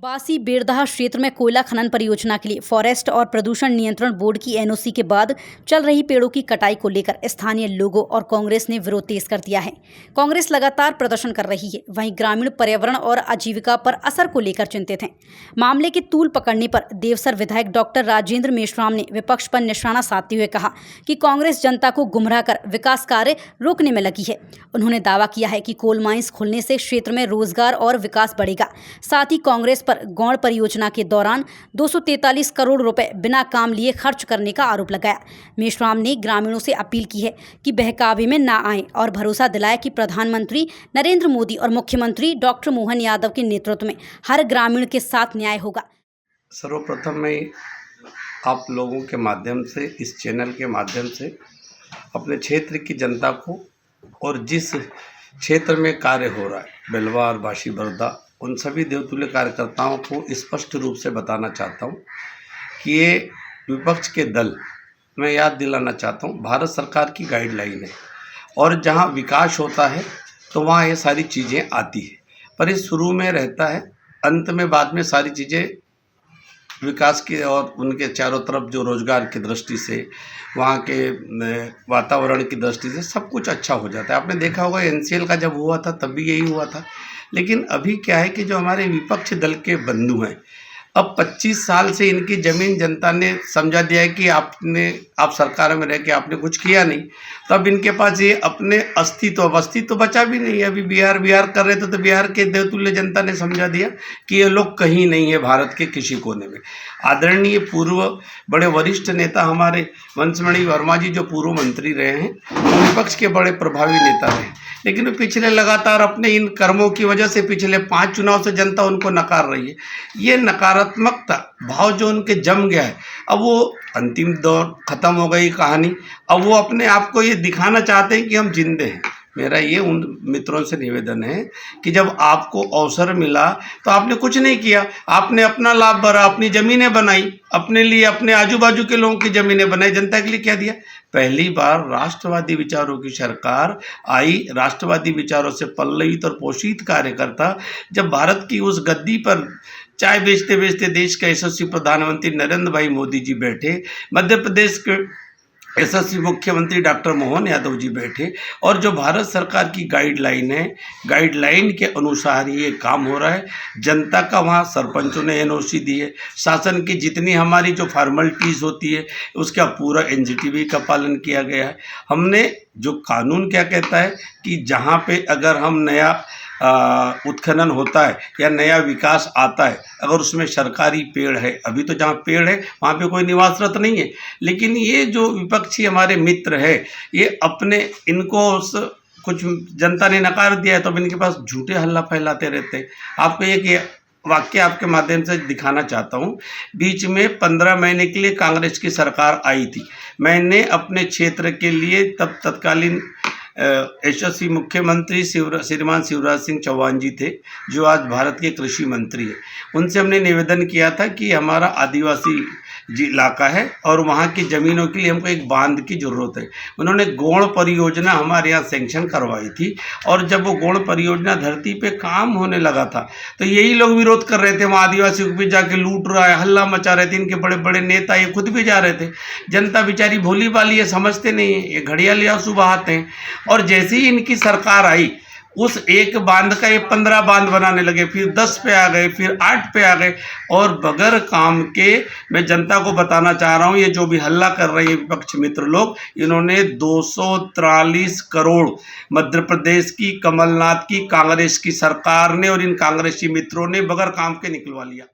बासी बेरदहा क्षेत्र में कोयला खनन परियोजना के लिए फॉरेस्ट और प्रदूषण नियंत्रण बोर्ड की एनओसी के बाद चल रही पेड़ों की कटाई को लेकर स्थानीय लोगों और कांग्रेस ने विरोध तेज कर दिया है। कांग्रेस लगातार प्रदर्शन कर रही है, वहीं ग्रामीण पर्यावरण और आजीविका पर असर को लेकर चिंतित हैं। मामले की तूल पकड़ने पर देवसर विधायक डॉक्टर राजेंद्र मेश्राम ने विपक्ष पर निशाना साधते हुए कहा कि कांग्रेस जनता को गुमराह कर विकास कार्य रोकने में लगी है। उन्होंने दावा किया है कि कोल माइंस खुलने से क्षेत्र में रोजगार और विकास बढ़ेगा। साथ ही कांग्रेस पर गौड़ परियोजना के दौरान 243 करोड़ रुपए बिना काम लिए खर्च करने का आरोप लगाया। मेश्राम ने ग्रामीणों से अपील की है कि बहकावे में न आएं और भरोसा दिलाया कि प्रधानमंत्री नरेंद्र मोदी और मुख्यमंत्री डॉक्टर मोहन यादव के नेतृत्व में हर ग्रामीण के साथ न्याय होगा। सर्वप्रथम मैं आप लोगों के माध्यम से, इस चैनल के माध्यम से अपने क्षेत्र की जनता को और जिस क्षेत्र में कार्य हो रहा है बेलवा और बासी बरदा, उन सभी देवतुल्य कार्यकर्ताओं को स्पष्ट रूप से बताना चाहता हूं कि ये विपक्ष के दल, मैं याद दिलाना चाहता हूं, भारत सरकार की गाइडलाइन है और जहां विकास होता है तो वहां ये सारी चीज़ें आती है, पर ये शुरू में रहता है, अंत में बाद में सारी चीज़ें विकास के और उनके चारों तरफ जो रोजगार की दृष्टि से, वहाँ के वातावरण की दृष्टि से सब कुछ अच्छा हो जाता है। आपने देखा होगा एनसीएल का जब हुआ था तब भी यही हुआ था। लेकिन अभी क्या है कि जो हमारे विपक्ष दल के बंधु हैं, अब 25 साल से इनकी ज़मीन जनता ने समझा दिया है कि आप सरकार में रह के आपने कुछ किया नहीं, तो अब इनके पास ये अपने अस्तित्व बचा भी नहीं है। अभी बिहार कर रहे थे तो बिहार के देवतुल्य जनता ने समझा दिया कि ये लोग कहीं नहीं है भारत के किसी कोने में। आदरणीय पूर्व बड़े वरिष्ठ नेता हमारे वंशमणि वर्मा जी जो पूर्व मंत्री रहे हैं, विपक्ष के बड़े प्रभावी नेता रहे, लेकिन पिछले लगातार अपने इन कर्मों की वजह से पिछले 5 चुनाव से जनता उनको नकार रही है। ये नकारात्मकता भाव जो उनके जम गया है, अब वो अंतिम दौर खत्म हो गई कहानी, अब वो अपने आप को ये दिखाना चाहते हैं कि हम जिंदे हैं। मेरा ये उन मित्रों से निवेदन है कि जब आपको अवसर मिला तो आपने कुछ नहीं किया, आपने अपना लाभ भरा, अपनी ज़मीनें बनाई, अपने लिए अपने आजू बाजू के लोगों की ज़मीनें बनाई, जनता के लिए क्या दिया। पहली बार राष्ट्रवादी विचारों की सरकार आई, राष्ट्रवादी विचारों से पल्लवित और पोषित कार्यकर्ता जब भारत की उस गद्दी पर चाय बेचते बेचते देश के यशस्वी प्रधानमंत्री नरेंद्र भाई मोदी जी बैठे, मध्य प्रदेश के यशस्वी मुख्यमंत्री डॉक्टर मोहन यादव जी बैठे और जो भारत सरकार की गाइडलाइन है, गाइडलाइन के अनुसार ये काम हो रहा है। जनता का वहाँ सरपंचों ने एनओसी दी है, शासन की जितनी हमारी जो फॉर्मेलिटीज़ होती है उसका पूरा एनजीटी का पालन किया गया है। हमने जो कानून क्या कहता है कि जहाँ पे अगर हम नया उत्खनन होता है या नया विकास आता है, अगर उसमें सरकारी पेड़ है, अभी तो जहाँ पेड़ है वहाँ पे कोई निवासरत नहीं है, लेकिन ये जो विपक्षी हमारे मित्र है ये अपने इनको कुछ जनता ने नकार दिया है तो अब इनके पास झूठे हल्ला फैलाते रहते हैं। आपको एक वाक्य आपके माध्यम से दिखाना चाहता हूँ। बीच में 15 महीने के लिए कांग्रेस की सरकार आई थी, मैंने अपने क्षेत्र के लिए तब तत्कालीन यशस्वी मुख्यमंत्री श्रीमान शिवराज सिंह चौहान जी थे जो आज भारत के कृषि मंत्री हैं, उनसे हमने निवेदन किया था कि हमारा आदिवासी इलाका है और वहाँ की ज़मीनों के लिए हमको एक बांध की ज़रूरत है। उन्होंने गौड़ परियोजना हमारे यहाँ सैंक्शन करवाई थी और जब वो गौड़ परियोजना धरती पे काम होने लगा था तो यही लोग विरोध कर रहे थे, वहाँ आदिवासी को भी जाके लूट रहा है, हल्ला मचा रहे थे। इनके बड़े बड़े नेता ये खुद भी जा रहे थे। जनता बेचारी भोली भाली ये समझते नहीं है, ये घड़ियाली आंसू बहाते हैं। और जैसे ही इनकी सरकार आई उस एक बांध का ये 15 बांध बनाने लगे, फिर 10 पे आ गए, फिर 8 पे आ गए और बगैर काम के मैं जनता को बताना चाह रहा हूँ, ये जो भी हल्ला कर रहे हैं विपक्ष मित्र लोग, इन्होंने 243 करोड़ मध्य प्रदेश की कमलनाथ की कांग्रेस की सरकार ने और इन कांग्रेसी मित्रों ने बगैर काम के निकलवा लिया।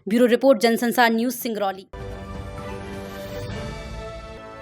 Bureau report Jansansar news Singrauli.